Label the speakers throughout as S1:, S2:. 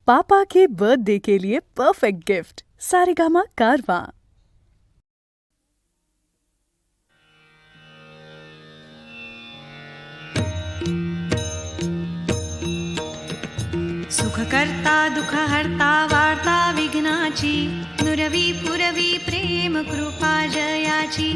S1: पापा के birthday के लिए perfect gift Saregama कारवां।
S2: सुखकर्ता दुःखहर्ता वार्ता विघ्नाची नुरवी पुरवी प्रेम कृपा जयाची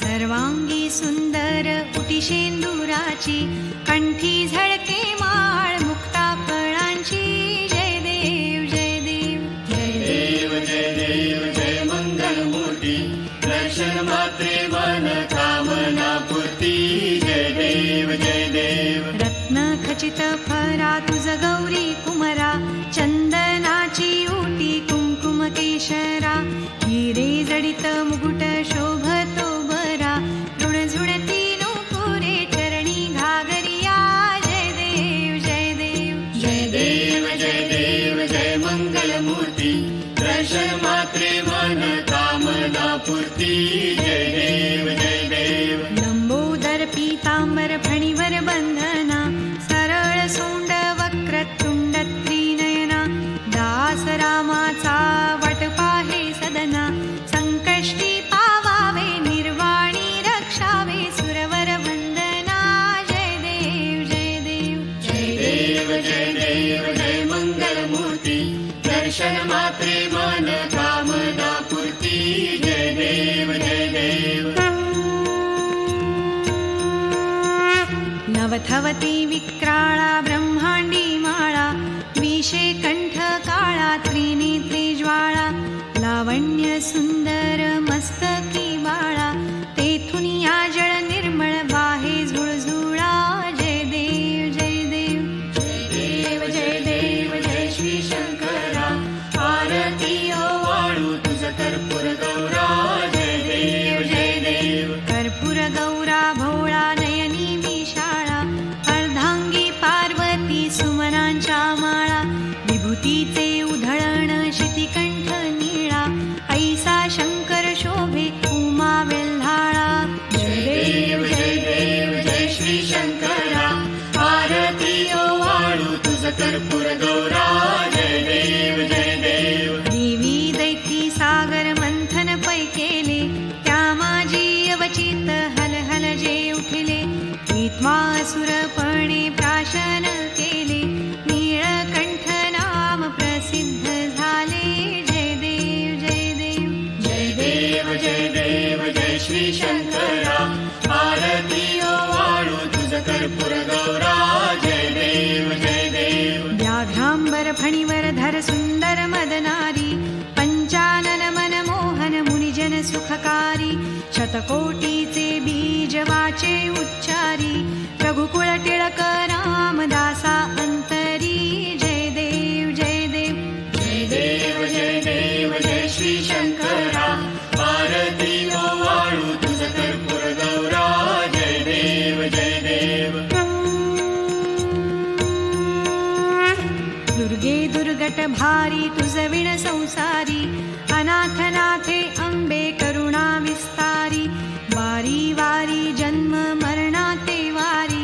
S2: सर्वांगी सुंदर उटिशेंदुराची कंठी झळके माळ मुक्ता फळांची जय देव जय देव
S3: जय देव जय देव जय मंगल मूर्ती दर्शन मात्रे मन कामना पूर्ती जय देव जय देव
S2: रत्न खचित फरा तुझ गौरी कुमरा चंदनाची ओटी कुंकुम केशरा हिरे जडित मुकुट शोभतो बरा ऋणझुणती नुपुरे चरणी घागरिया जय देव जय देव
S3: जय देव जय देव जय मंगल मूर्ती दर्शन मात्रे मन कामना पूर्ती जय देव जय देव
S2: लंबोदर पीतांबर फणीवर बंधना सरळ सोंड वक्रतुंड त्रिनयना दास रामाचा वाट पाहे सदना संकष्टी पावावे निर्वाणी रक्षावे सुरवर वंदना जय देव जय देव
S3: जय देव जय देव जय मंगल मूर्ती दर्शन मात्रे मन कामना पूर्ती जय देव जय देव
S2: नवथवती विक्राळा ब्रह्मांडी माळा विषे कंठ काळा त्रिनेत्री ज्वाळा लावण्य सुंदर मस्तकी बाळा तेथून या जळ निर्मळ वाहे झुळझुळा जय देव जय देव
S3: जय देव जय देव जय श्री शंकरा आरती वाळू तुझ कर्पूर गौरा जय देव जय देव
S2: कर्पूर गौरा भोळा नयनी विशाळा अर्धांगी पार्वती सुमनांच्या माळा विभूतीचे उधळण शितिकंठ नीळा ऐसा शंकर शोभे उमा वेल्हाळा
S3: जय देव जय देव जय श्री शंकरा आरती वाळू तुझ कर्पूर गौरा जय देव जय देव
S2: देवी दैती सागर मंथन पै केले त्या माझी अवचित हल हल जे उठले सुरपणे प्राशन केले नीळकंठ नाम प्रसिद्ध झाले जय देव जय देव
S3: जय देव जय देव जय श्री शंकरा आरती वाळू तुझ कर्पूर गौरा जय देव जय देव
S2: व्याघ्रांबर फणीवर धर सुंदर मदनारी पंचानन मनमोहन मुनिजन सुखकारी शतकोटीचे बीज वाचे उच्चारी रघुकुळ टिळक रामदासा अंतरी जय देव जय देव
S3: जय देव जय देव जय श्री शंकरा आरती वाळू तुझ कर्पूर गौरा जय देव जय देव
S2: दुर्गे दुर्गट भारी तुझ विण संसारी अनाथ नाथे अंबे करुणा विस्तारी वारी वारी जन्म मरणाते वारी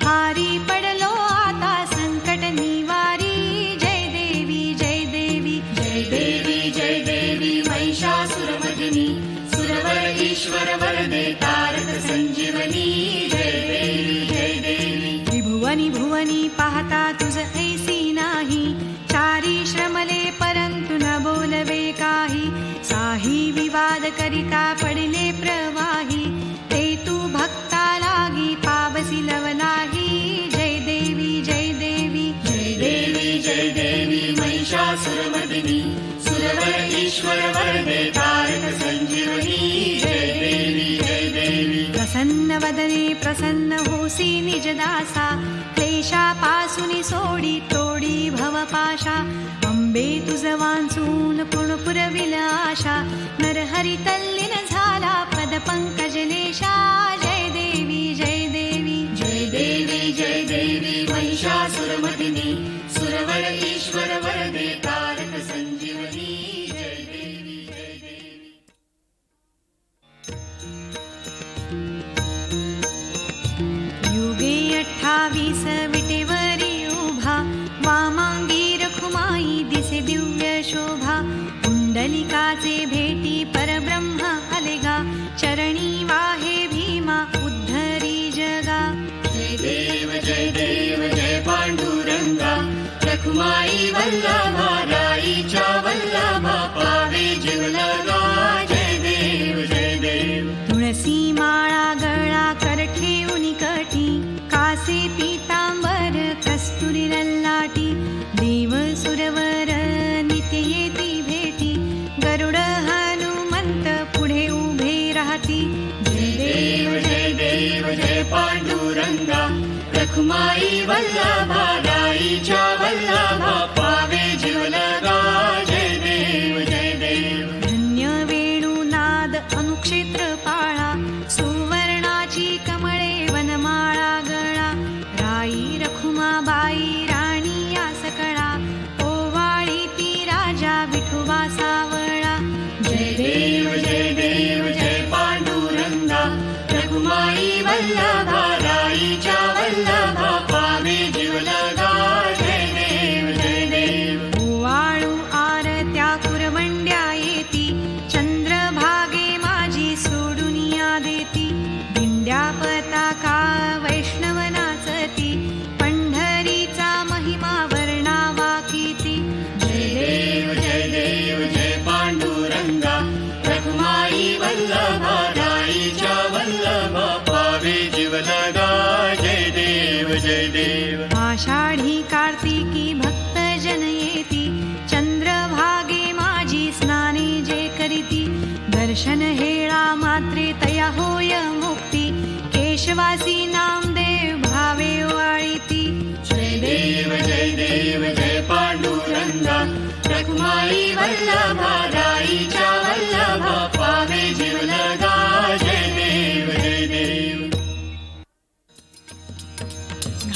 S2: हारी पडलो आता संकट निवारी जय देवी जय देवी
S3: जय देवी जय देवी महिषासुरमर्दिनी सुरवर ईश्वर वरदे तारक संजीवनी जय देवी जय देवी
S2: त्रिभुवनी भुवनी पाहता तुझ ऐसी नाही चारी श्रमले परंतु न बोलवे काही साही विवाद करिता पडले प्रवाही ते तू भक्ता लागी पावसी लवलाही जय देवी जय देवी
S3: जय देवी जय देवी महिषासुरमर्दिनी सुरवर ईश्वर वरदे तारक संजीवनी जय देवी जय देवी
S2: प्रसन्न वदने प्रसन्न होसी निजदासा क्लेशापासून सोडी तोडी भवपाशा अंबे तुझ वांचून पूर्ण पुरविल आशा नरहरी तल्लीन झाला पद पंकजलेशा जय देवी जय देवी
S3: जय देवी जय देवी महिषासुरमर्दिनी सुरवर ईश्वर वरदे तारक संजीवनी जय देवी जय देवी
S2: युगे 28 विटेवरी उभा वामांगी रखुमाई दिव्य शोभा कुंडलिकाचे भेटी परब्रह्म आलेगा चरणी वाहे भीमा उद्धरी जगा
S3: जय देव जय पांडुरंगा रखुमाई वल्लभा राईच्या वल्लभा पावे जीव लगा जय देव
S2: तुळसी माळा गळा कर ठेवून कटी कासे पीतांबर कस्तुरी ललाटी देव सुरवर नित्य येती भेटी गरुड हनुमंत पुढे उभे राहती
S3: जय देव जय पांडुरंगा रखुमाई वल्लभा राईच्या वल्लभा पावे जीव लगा जय देव
S2: धन्य वेणुनाद अनुक्षेत्र पाळा सुवर्णाची कमळे वनमाळा गळा राई रखुमाबाई राणी या सकळा ओवाळी ती राजा विठोबा सावळा
S3: जय देव जय पांडुरंगा रखुमाई वल्लभा राईच्या वल्लभा पावे जीव लगा जय देव
S2: ओवाळू आरत्या कुरवंड्या येती चंद्रभागे माझी सोडून या देती दिंड्या पताका वैष्णव नाचती पंढरीचा महिमा वर्णावा किती
S3: जय देव जय पांडुरंगा रखुमाई वल्लभा राईच्या वल्लभा पावे जीव लगा जय देव
S2: आषाढी कार्तिकी भक्त जन येती चंद्रभागे माझी स्नाने जे करीती दर्शन हेळा मात्रे तया होय मुक्ती केशवासी नामदेव भावे वाळीती
S3: जय देव जय पांडुरंगा रखुमाई वल्लभा राईच्या वल्लभा पावे जीव लगा जय देव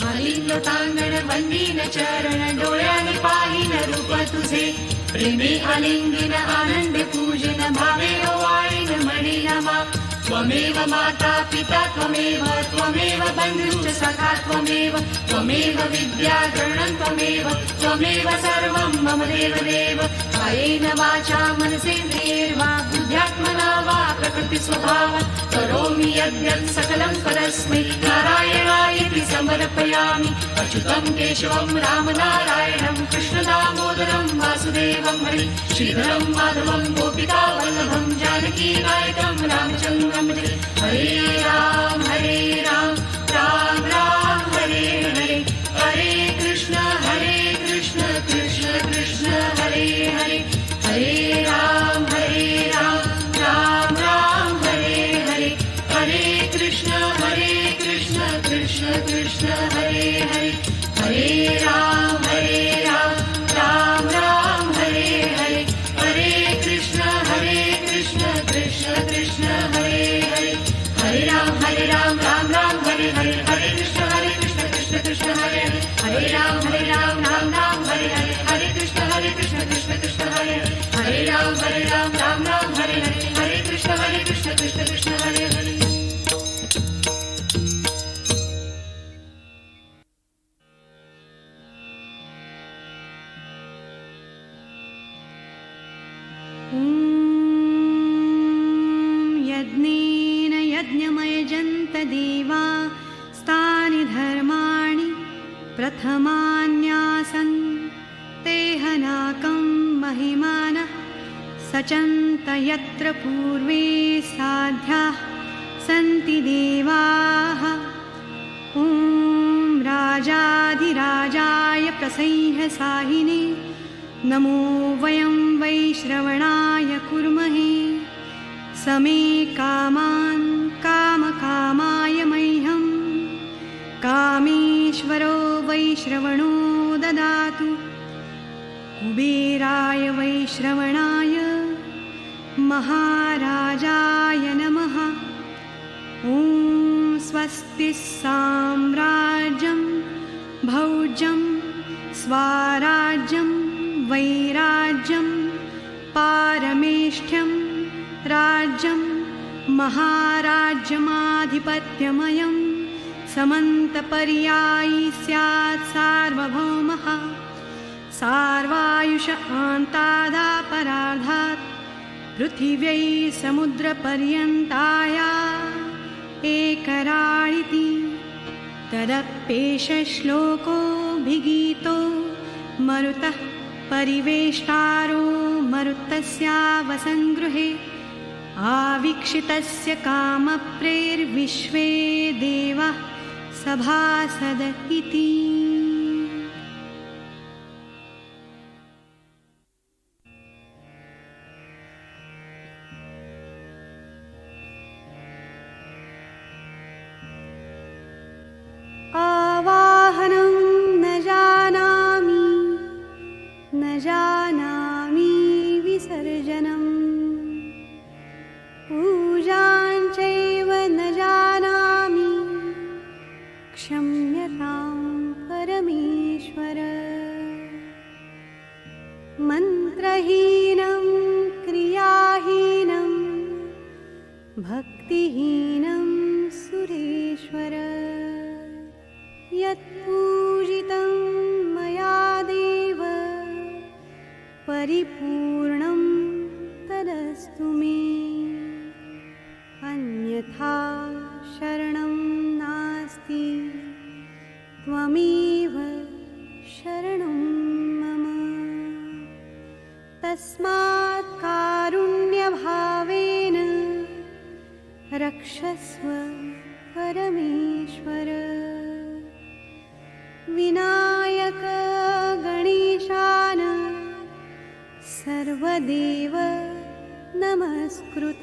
S3: घालीन लोटांगण वंदीन चरण डोळ्याने पाहिन रूप तुझे प्रेमी आलिंगन आनंद पूजन भावे ओवाळीन मणी नमा त्वमेव माता पिता त्वमेव बन्धुश्च सखा त्वमेव विद्या द्रविणं त्वमेव सर्वं मम देव कायेन वाचा मनसेन्द्रियैर्वा बुद्ध्यात्मना वा प्रकृतिस्वभावात् करोमि यद्यत् सकलं परस्मै नारायणायेति समर्पयामि अच्युतं केशवं रामनारायणं कृष्णदामोदरं वासुदेवं हरि श्रीधरं माधवं गोपिकावल्लभं जानकीनायकं रामचन्द्रं हरे राम राम राम हरे हरे कृष्ण कृष्ण कृष्ण हरे हरे राम राम राम हरे कृष्ण कृष्ण कृष्ण हरे हरे राम राम राम हरे कृष्ण कृष्ण कृष्ण हरे हरे राम राम हरे कृष्ण कृष्ण कृष्ण हरे राम राम हरे कृष्ण कृष्ण कृष्ण हरे राम राम हरे कृष्ण कृष्ण कृष्ण हरे
S2: यज्ञेन यज्ञमयजन्त देवा स्थानि धर्माणि प्रथमान्यासन् तेहनाकं महिमानः सचन्त यत्र पूर्वे साध्याः सन्ति देवाः ॐ राजाधिराजाय प्रसह्यसाहिने नमो वयं वैश्रवणाय कुर्महे समे कामान् कामकामाय मह्यं कामेश्वरो वैश्रवणो ददातु कुबेराय वैश्रवणाय महाराजाय नमः ॐ स्वस्ति साम्राज्यं भौज्यं स्वाराज्यं वैराज्यं पारमेष्ठ्यं राज्यं महाराज्यमाधिपत्यमयं समन्तपर्यायी स्यात् सार्वभौमः सार्वायुष अन्तादापरार्धात् पृथिव्यै समुद्रपर्यन्ताया एकराळिति तदप्येष श्लोकोऽभिगीतो मरुतः परिवेष्टारो मरुतस्यावसङ्गृहे आवीक्षितस्य कामप्रेर्विश्वे देवाः सभासद इति। आवाहनं न जानामि विसर्जनम् पूजां चैव न जानामि क्षम्यतां परमेश्वर। मन्त्रहीनं क्रियाहीनं भक्तिहीनं सुरेश्वर। यत्पूजितं मया देव परिपूर्णं तदस्तु मे। अन्यथा शरणं नास्ति त्वमेव शरणं मम। तस्मात् कारुण्यभावेन रक्षस्व परमेश्वर। विनायक गणेशान सर्वदेव नमस्कृत।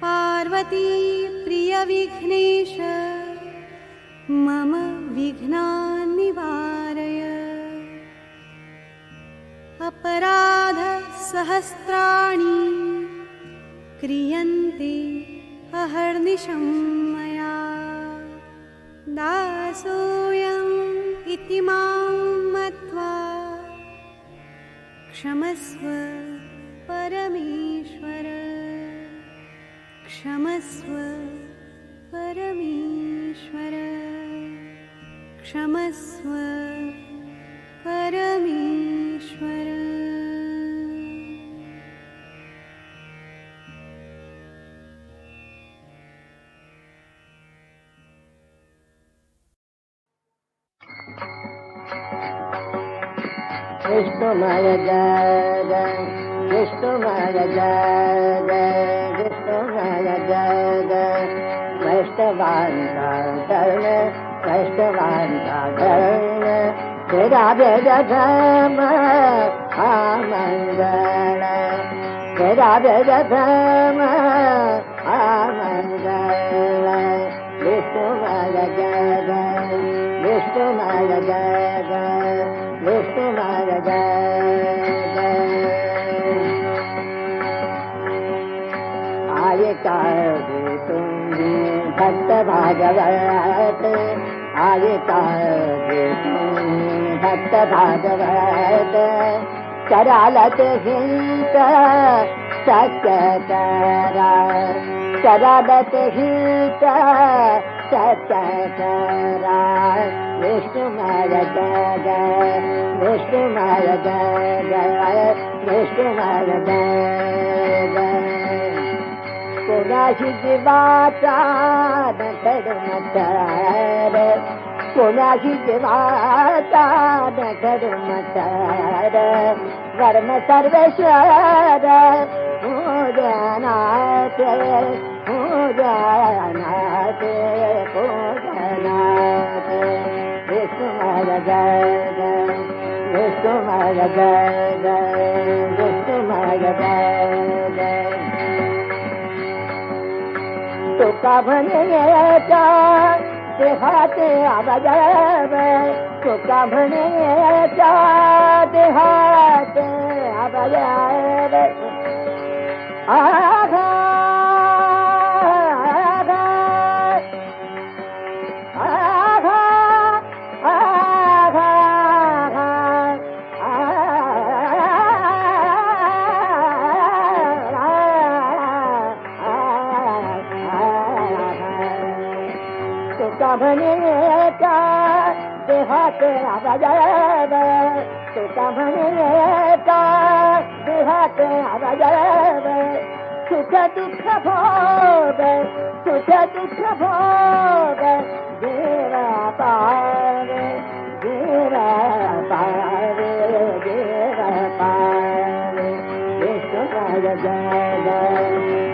S2: पार्वती प्रिय विघ्नेश मम विघ्नान् निवारय। अपराध सहस्राणि क्रियन्ते अहर्निशं मया। दासोऽयम् इति मां मत्वा क्षमस्व परमेश्वर। क्षमस्व परमेश्वर। क्षमस्व परमेश्वर।
S4: विष्णुमय जय जय विष्णुमय जय जय विष्णुमय जय जय। वैष्णवांता धर्म वैष्णवांता धर्म तेरा वेद धर्म आमंगल। तेरा वेद धर्म आमंगल। विष्णुमय जय जय विष्णुमय जय जय विष्णुमय जय जय। आये काहे तुम्ही भक्त भागवत। आये काहे तुम्ही भक्त भागवत। करालत हित सत्य करा। करालत हित सत्य करा। विष्णुमय जय जय विष्णुमय जय जय विष्णुमय जय जय। कोणाशी जीवाचा धर्मचार। कोणाशी जीवाचा धर्मचार। वर्म सर्वेश्वर पूजनाथ पूजनाथ पूजनाथ। विष्णुमय जय जय विष्णुमय जय जय विष्णुमय जय जय। तुका म्हणेचा देहाते आवाजव। तुका म्हणेचा देहाते आवाजव। आघा तुका म्हणेचा देहाते आवाजव। तुका म्हणे का देहात आवाजाव सुख दुःख भोग सुख दुःख भोग देवा पावे देवा पावे देवा पावे विष्णुनाय जय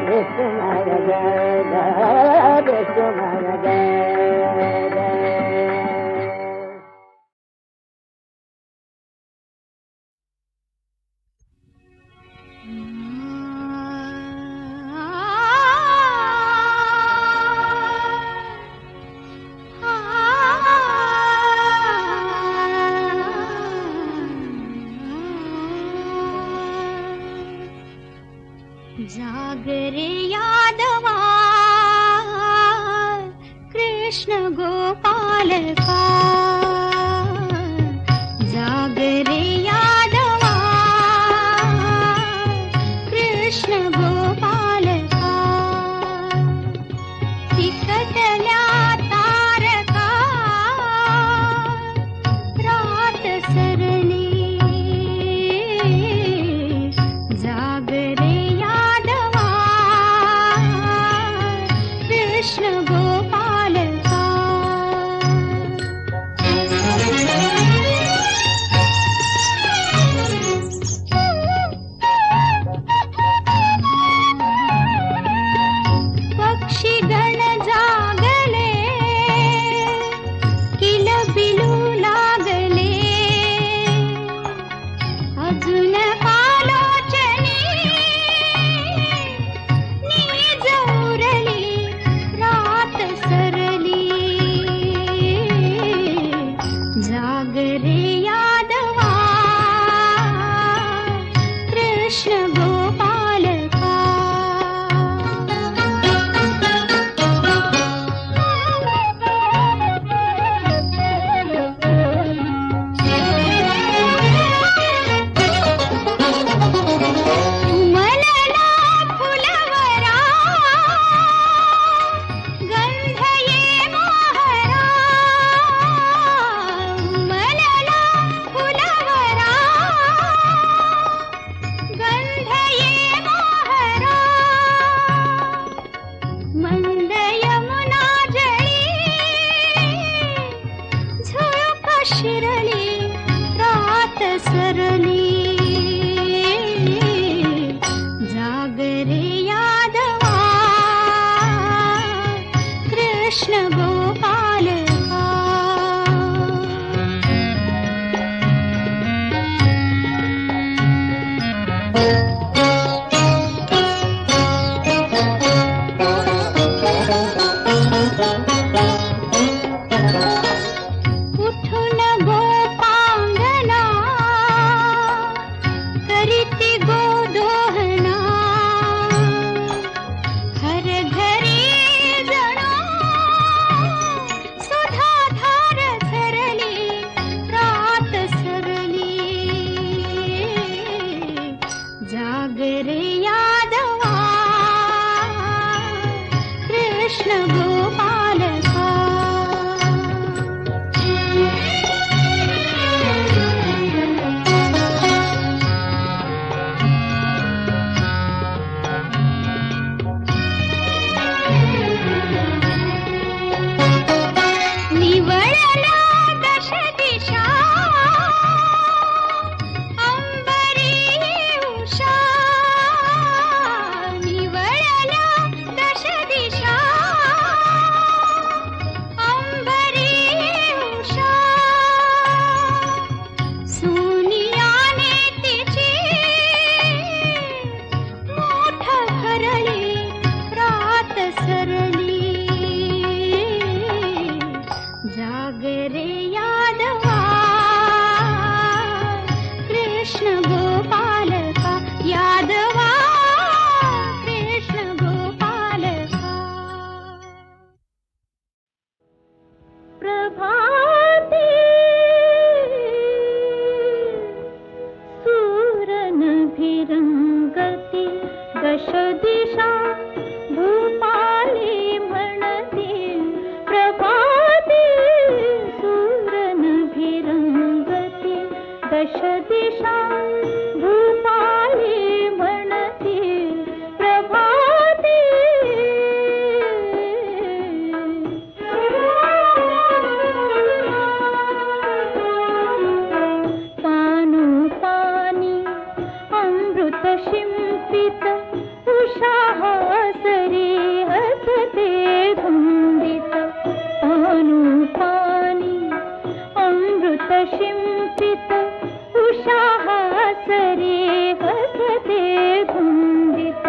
S4: विष्णुनाय जय विष्णुनाय जय
S2: जागरे यादवा कृष्ण गोपाल का जागरे यादवा कृष्ण गोपाल का तिकटल्या तारका रात सरली जागरे कृष्ण गोपाल का पक्षी गण जागले किलबिलू लागले अजून कालोचनी नीज उरली रात सरली जागरे यादवा कृष्ण गोपाल का उमलला फुलवरा गंध ये मोहरा उमलला फुलवरा गंध ये मोहरा मंद यमुना जळी झुळूक शिरली रात सरली जागरे यादवा कृष्ण गोपाल का उठून गोपांगना करीती गोदोहना हर घरी जणू सुधाधार झरली रात सरली जागरे यादवा कृष्ण गोपाल का निवळला दश दिशा अंबरी उषा निवळला दश दिशा अंबरी उषा सोनियाने तिची मोठ भरली रात सरली जागरे यादवा कृष्ण गोपाल का यादवा कृष्ण गोपाल का प्रभाती सूरनभिरंगती दश दिशा भूपाली म्हणती प्रभाती सूरनभिरंगती दश
S4: हास रे हसते धुंदित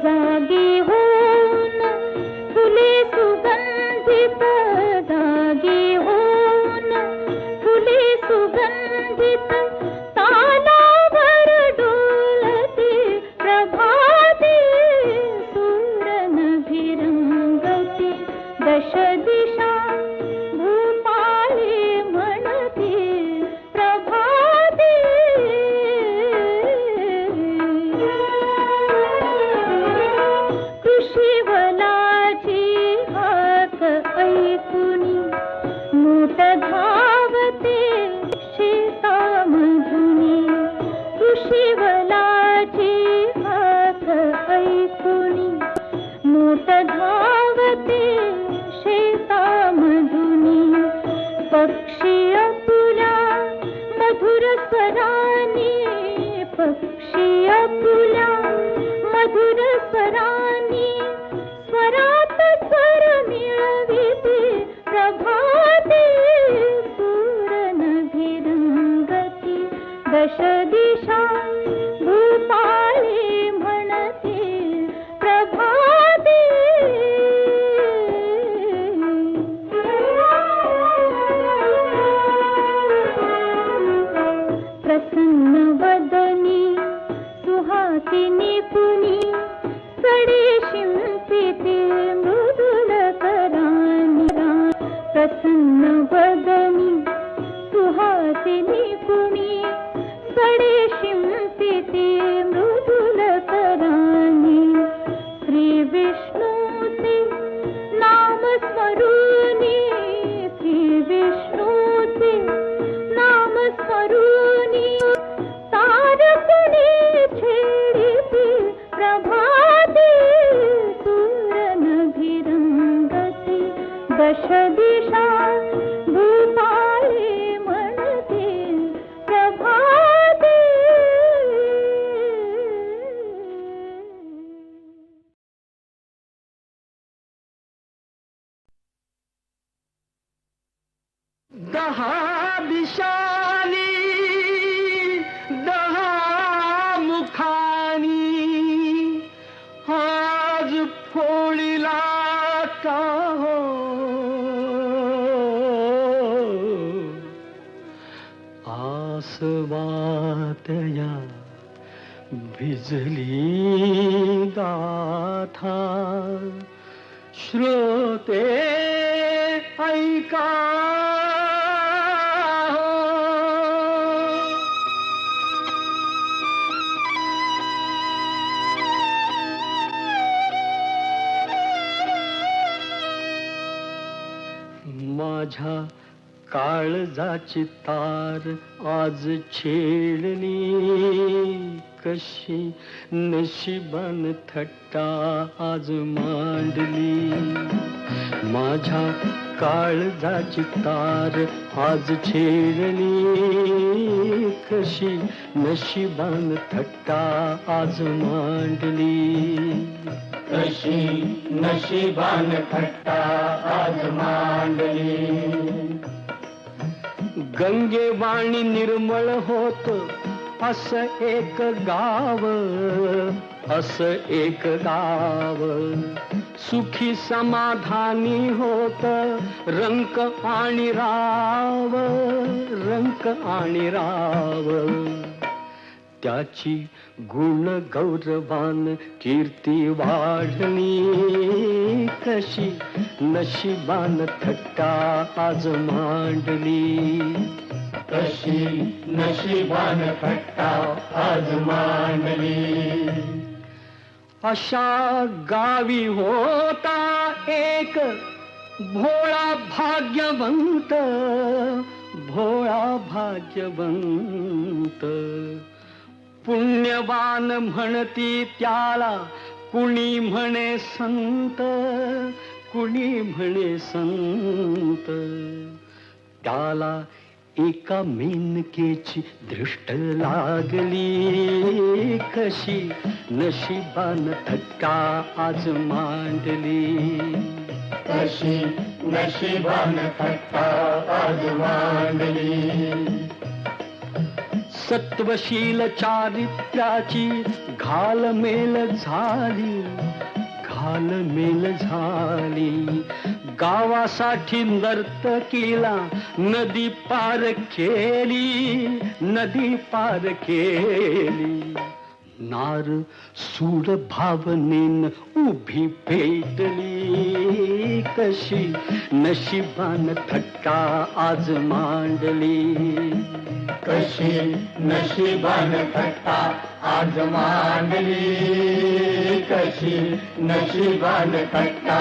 S4: जागी होऊन फुले सुगंधित जागी होऊन फुले सुगंधित तालावर डोलते प्रभाते सूरनभिरंगती दश दिशा भूपाळे म्हणते प्रभाते कृषीवलाची हाक ऐकुनी मोठ धावते शेतामधुनी कृषीवलाची हाक ऐकुनी मोठ धावते शेतामधुनी पक्षी अपुला मधुर स्वरानी पक्षी अपुला मधुर स्वरानी स्वरात स्वर मिळविते प्रभाते सूरनभिरंगती दश दिशा भूपाळे म्हणते प्रभाते प्रसन्न वदनी सुहासिनी पुनी सडे शिंपिते मृदुल करानी प्रसन्न वदनी सुहासिनी पुनी सडे शिंपिते मृदुल करानी श्री विष्णूचे नाम स्मरूनी श्री विष्णूचे नाम स्मरूनी तारकुणी छेडिते प्रभाते सूरनभिरंगती दश दिशा भूपाळे म्हणते प्रभाते
S5: दहा दिशानी दहा मुखानी आज फोळीला का हो आसवातया भिजली गाथा श्रोते ऐका माझ्या काळजाची तार आज छेडली कशी नशिबान थट्टा आज मांडली माझ्या काळजाची तार आज छेडली कशी नशिबान थट्टा आज मांडली
S3: कशी नशिबान थट्टा आज मांडली
S5: गंगेवाणी निर्मळ होत असं एक गाव सुखी समाधानी होत रंक आणि राव त्याची गुण गौरवान कीर्ती वाढली कशी नशिबान थट्टा आज मांडली
S3: कशी नशिबान थट्टा आज मांडली
S5: अशा गावी होता एक भोळा भाग्यवंत पुण्यवान म्हणती त्याला कुणी म्हणे संत त्याला एका मेनकेची दृष्ट लागली कशी नशिबान थट्टा आज मांडली
S3: कशी नशिबान थट्टा आज मांडली
S5: सत्वशील चारित्र्याची घालमेल झाली, घालमेल झाली. गावासाठी नर्तकीला नदी पार केली, नदी पार केली. नार सूड भावनेन उभी पेटली, कशी नशिबान थट्टा आज मांडली.
S3: कशी नशिबान थट्टा आज मांडली, कशी नशिबान थट्टा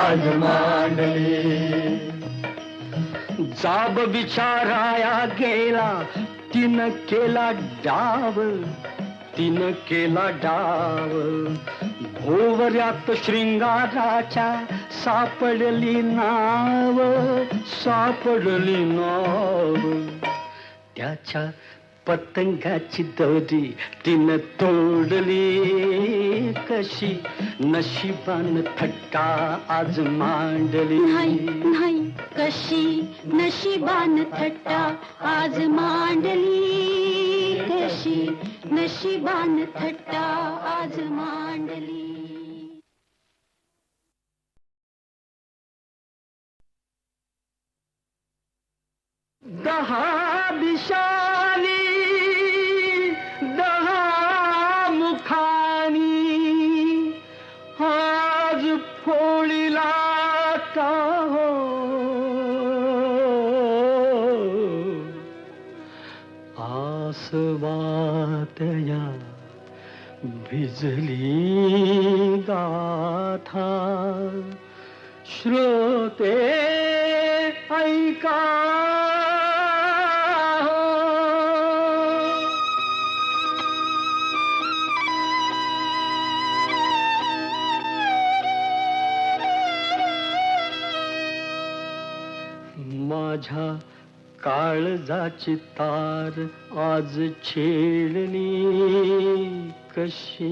S3: आज मांडली.
S5: जाब विचाराया गेला, तिनं केला डाव, तिनं केला डाव. भोवऱ्यात शृंगाराच्या सापडली नाव, सापडली नाव. त्याच्या पतंगाची दोरी तिनं तोडली, कशी नशिबान थट्टा आज मांडली.
S4: नाही कशी नशिबान थट्टा आज मांडली, कशी नशिबान थट्टा आज मांडली.
S5: दहा दिशानी दहा मुखानी आज फोळीला का हो. आसवातया भिजली गाथा, श्रोते ऐका. माझ्या काळजाची तार आज छेडली, कशी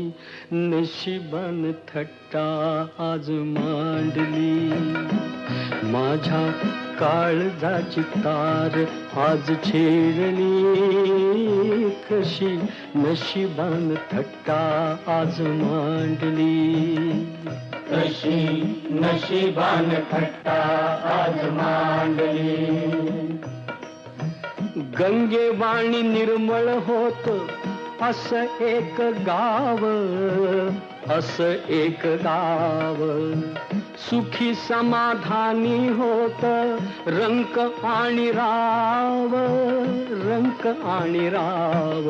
S5: नशिबान थट्टा आज मांडली. माझ्या काळजाची तार आज छेडली, कशी नशिबान थट्टा आज मांडली.
S3: कशी नशिबान थट्टा आज मांडली.
S5: गंगेवाणी निर्मळ होत असं एक गाव, असं एक गाव. सुखी समाधानी होत रंक आणि राव, रंक आणि राव.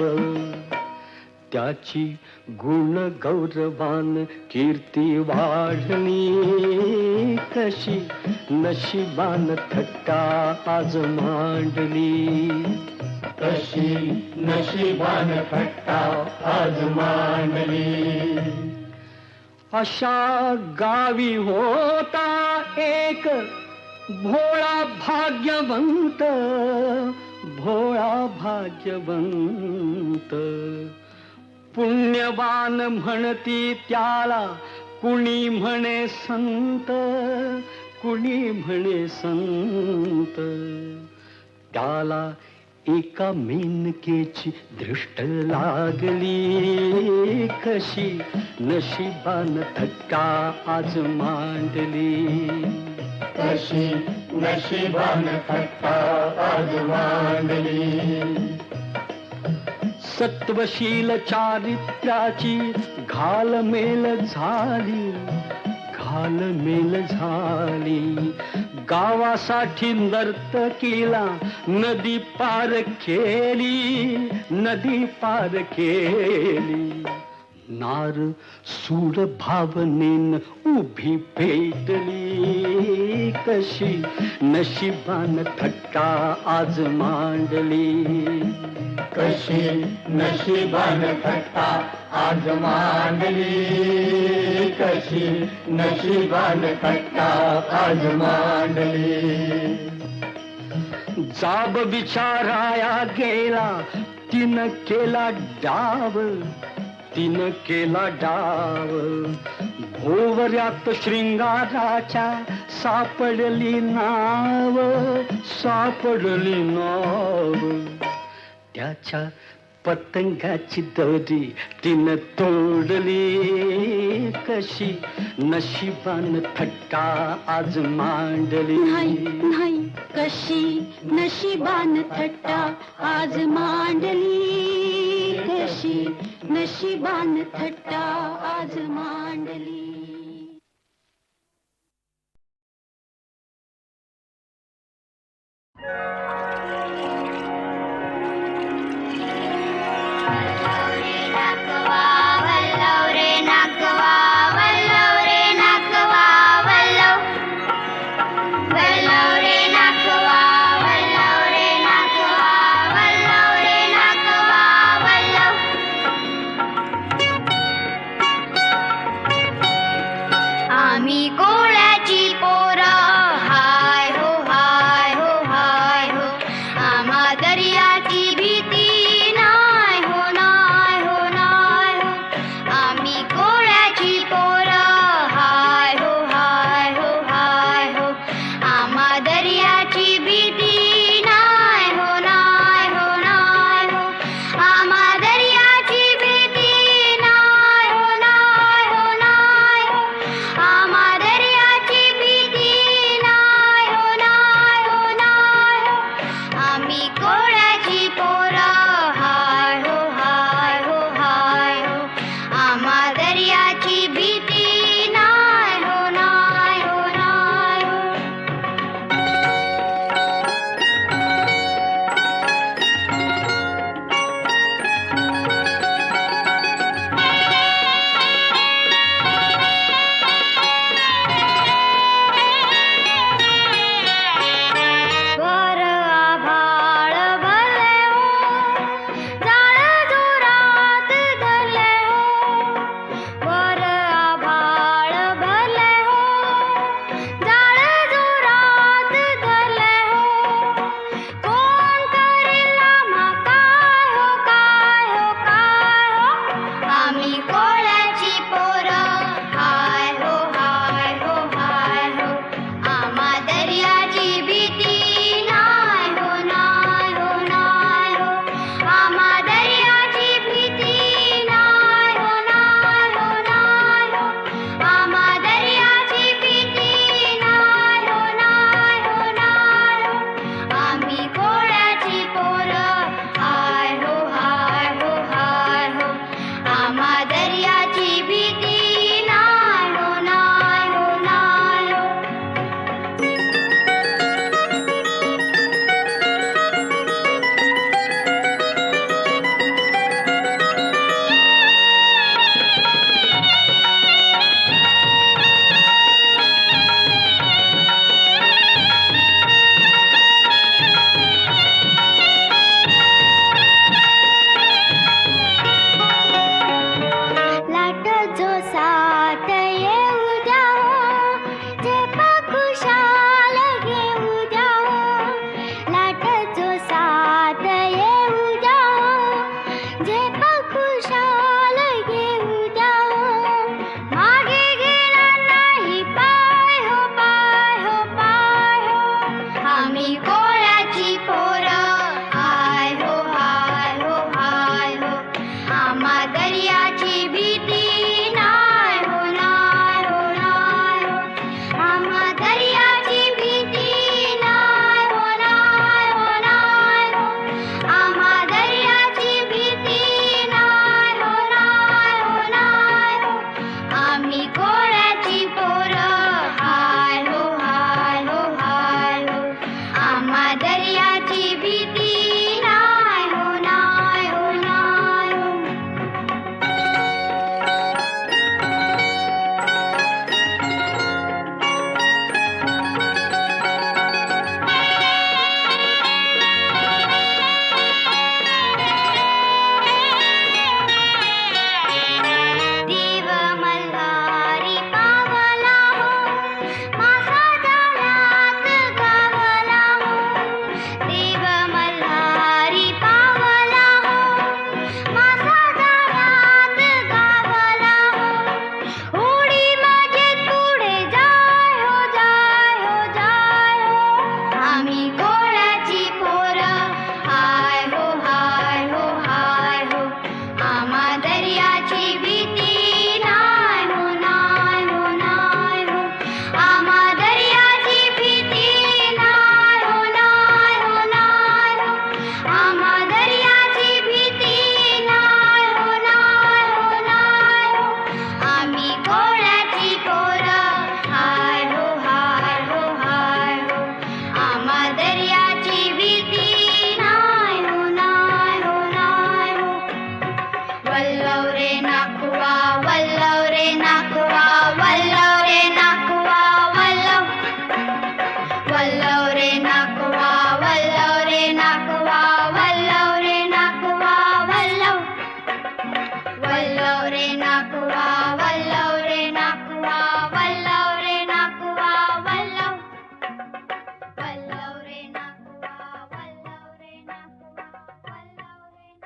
S5: त्याची गुण गौरवान कीर्ती वाढली, कशी नशिबान थट्टा आज मांडली.
S3: कशी नशिबान थट्टा आज मांडली.
S5: अशा गावी होता एक भोळा भाग्यवंत, भोळा भाग्यवंत. पुण्यवान म्हणती त्याला कुणी म्हणे संत, कुणी म्हणे संत. त्याला एका मेनकेची दृष्ट लागली, कशी नशिबान थट्टा आज मांडली.
S3: कशी नशिबान थट्टा आज मांडली.
S5: सत्वशील चारित्र्याची घालमेल झाली, घालमेल झाली. गावासाठी नर्तकीला नदी पार केली, नदी पार केली. नार सूड भावनेन उभी पेटली, कशी नशिबान थट्टा आज मांडली.
S3: कशी नशिबान थट्टा आज मांडली, कशी नशिबान थट्टा आज मांडली.
S5: जाब विचाराया गेला, तिनं केला डाव, तिनं केला डाव. भोवऱ्यात शृंगाराच्या सापडली नाव, सापडली नाव. त्याच्या पतंगाची दोरी तिनं तोडली कशी नशिबान थट्टा आज मांडली
S4: नाही नाही कशी नशिबान थट्टा आज मांडली कशी नशिबान थट्टा आज मांडली वल्लव रे नाकुआ वल्लव रे नाकुआ वल्लव रे नाकुआ वल्लव वल्लव रे नाकुआ वल्लव रे नाकुआ वल्लव रे नाकुआ वल्लव वल्लव रे नाकुआ वल्लव रे नाकुआ वल्लव रे नाकुआ वल्लव वल्लव रे नाकुआ वल्लव रे नाकुआ वल्लव रे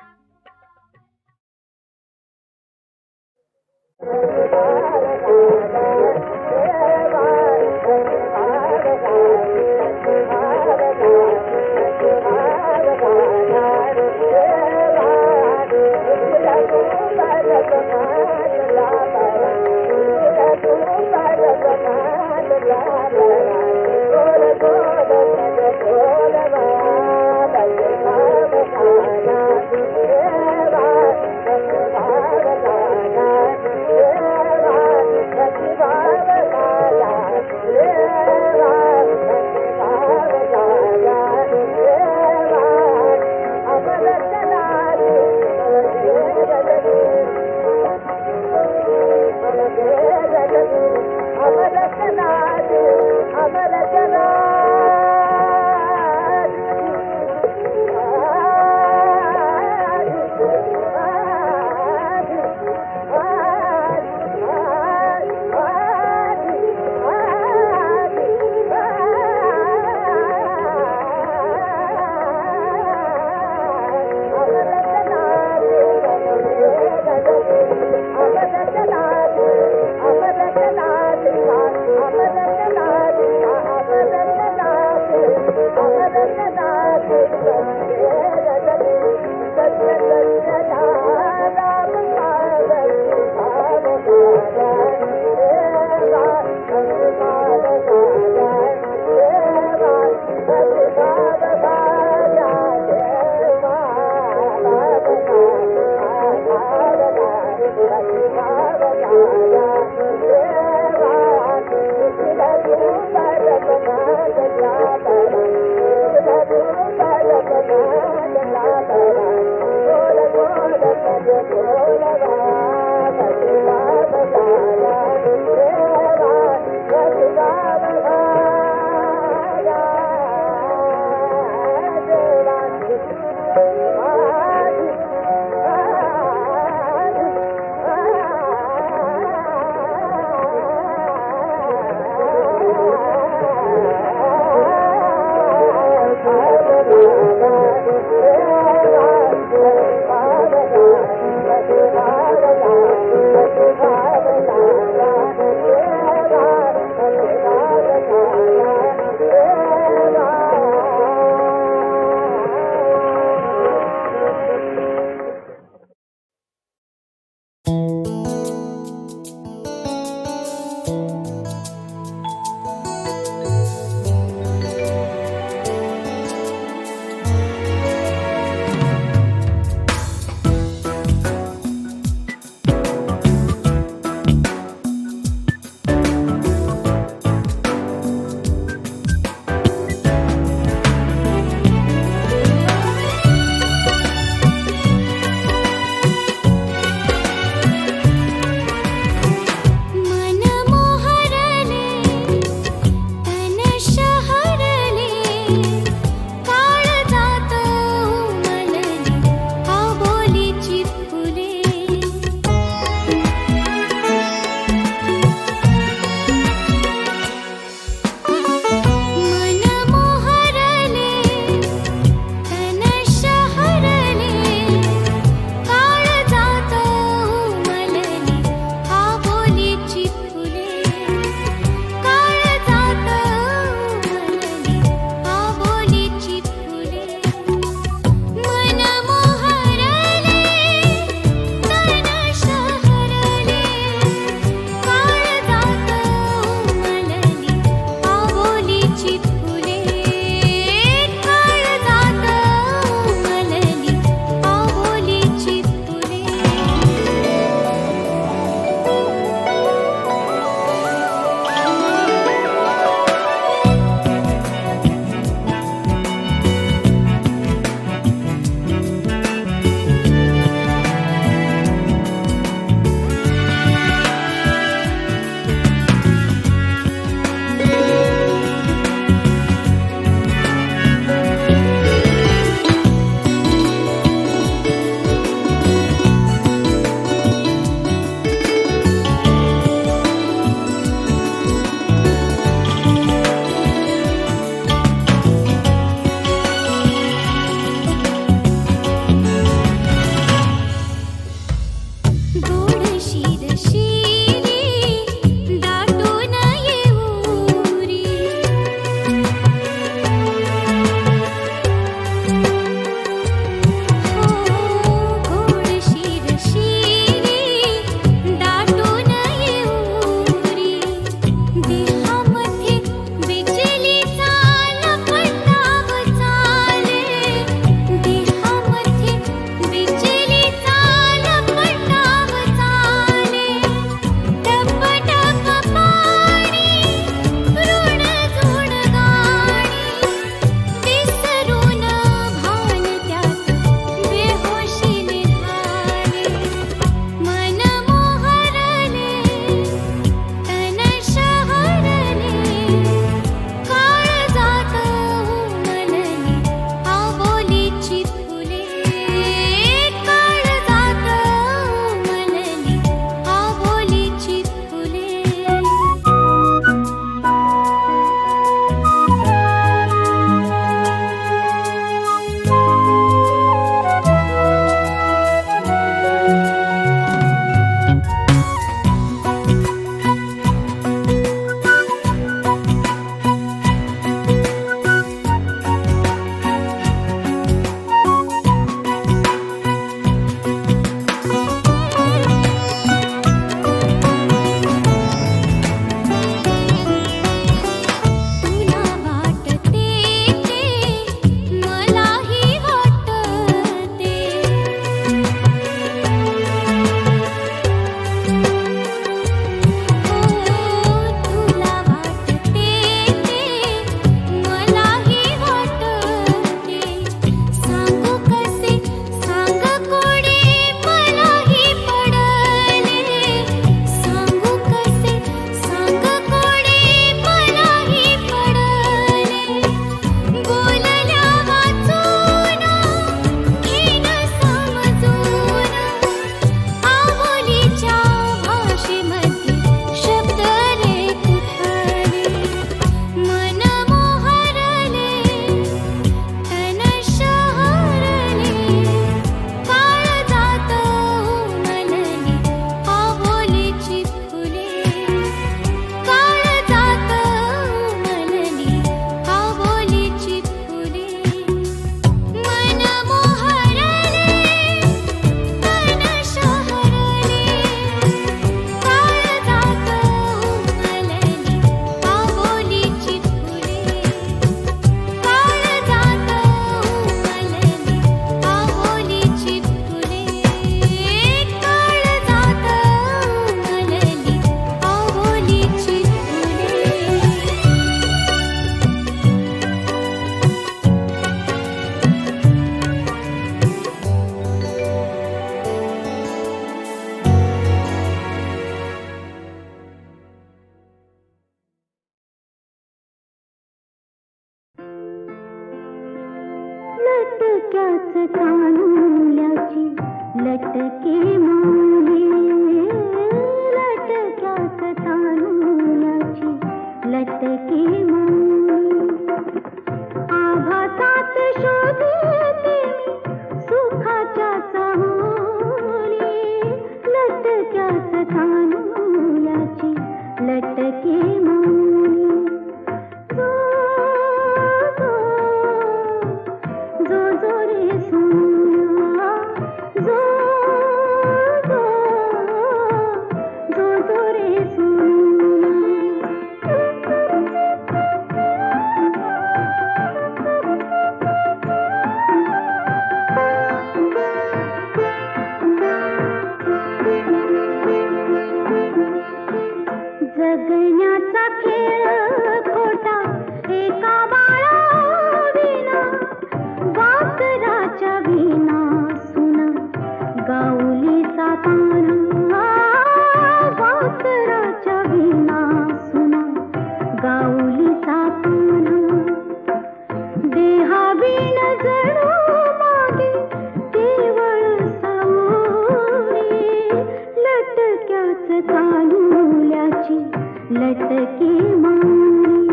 S4: लटकी मांगली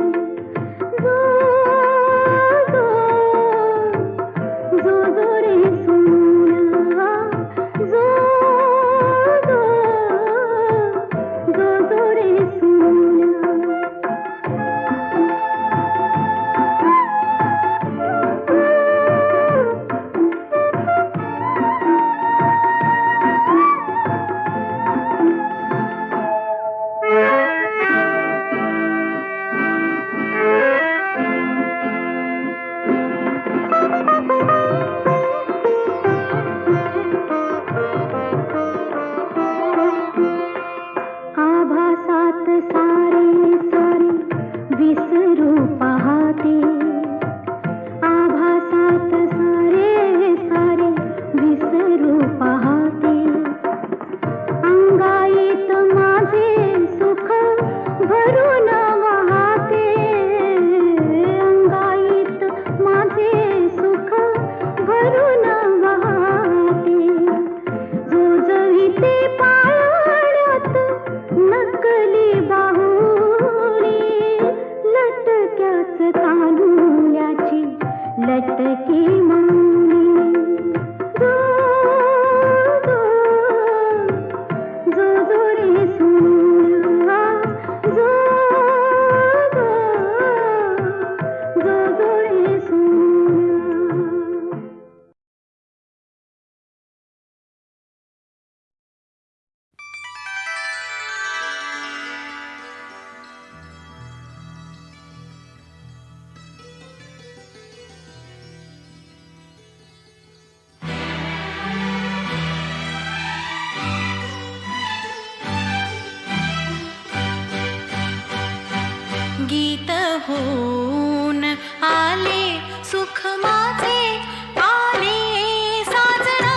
S4: जो जो जो जो रे सोना जो जो जो जो रे सोना आभासात सारे सारे विसरू पाहते आभासात सारे सारे विसरू पाहते अंगाईत माझे सुख भरून वाहते अंगाईत माझे सुख भरून वाहते जो जविते पाळण्यात नकली बाहुली लटक्याच तांदूळाची लटकी मांगली जो जो जो जो रे सोना जो जो जो जो रे सोना
S2: गीत होऊन आले सुख माझे आले साजना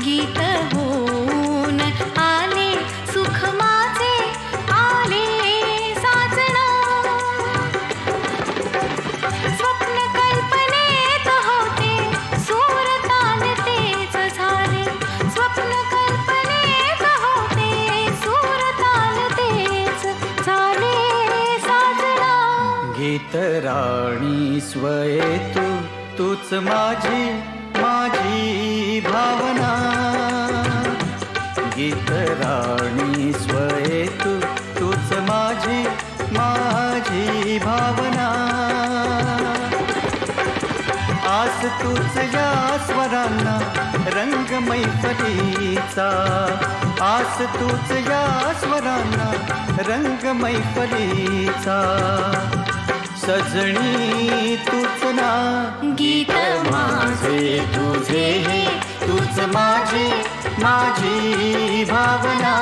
S2: गीत होऊन आले सुख माझे आले साजना स्वप्न कल्पनेत होते सूरतान तेच झाले स्वप्न कल्पनेत होते सूरतान तेच झाले साजना
S5: गीत राणी स्वये तूच माझी माझी भावना गीत राणी स्वये तूच माझी माझी भावना आस तूच या स्वरांना रंग मैफलीचा आस तूच या स्वरांना रंग मैफलीचा सजणी तूच ना
S2: गीत
S5: माझे तुझे हे तूच माझी माझी भावना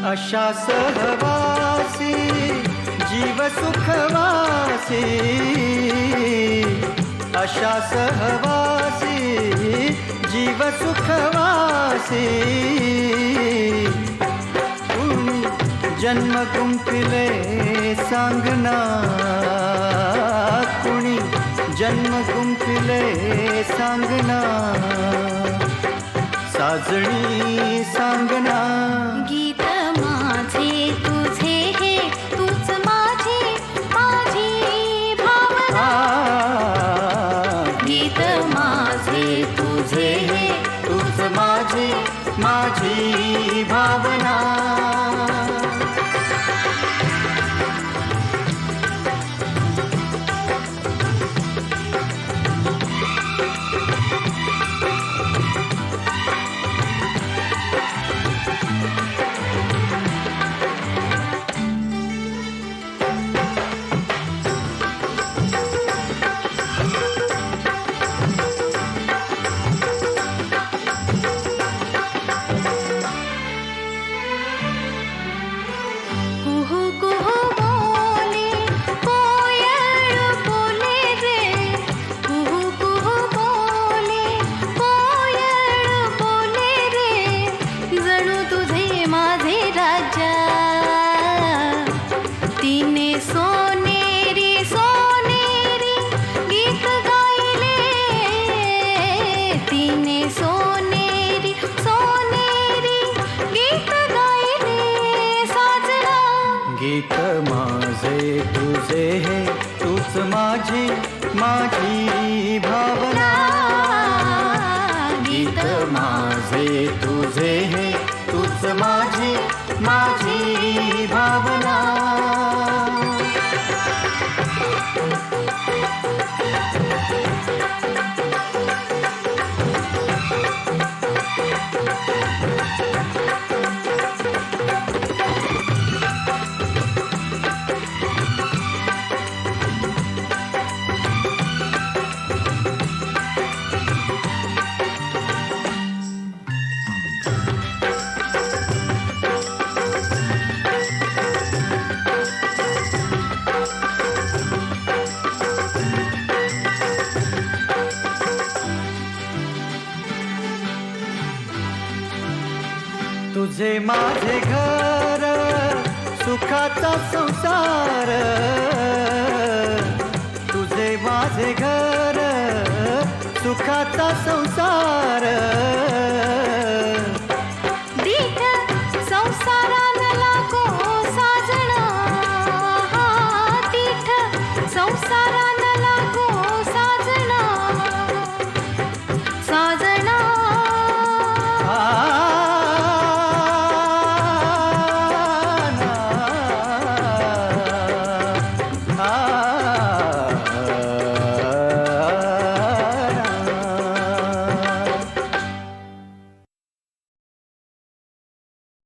S5: अशा सहवासी जीव सुखवासी अशा सहवासी जीव सुखवासी कुणी जन्म गुंफिले सांगना कुणी जन्म गुंफिले सांगना साजणी सांगना
S2: गीत माझे तुझे हे तूच माझी माझी भावना गीत माझे तुझे हे तूच माझी माझी भावना
S5: गीत माझे तुझे हे तूच माझी माझी भावना गीत माझे तुझे हे तूच माझी माझी भावना तुझे माझे घर सुखाचा संसार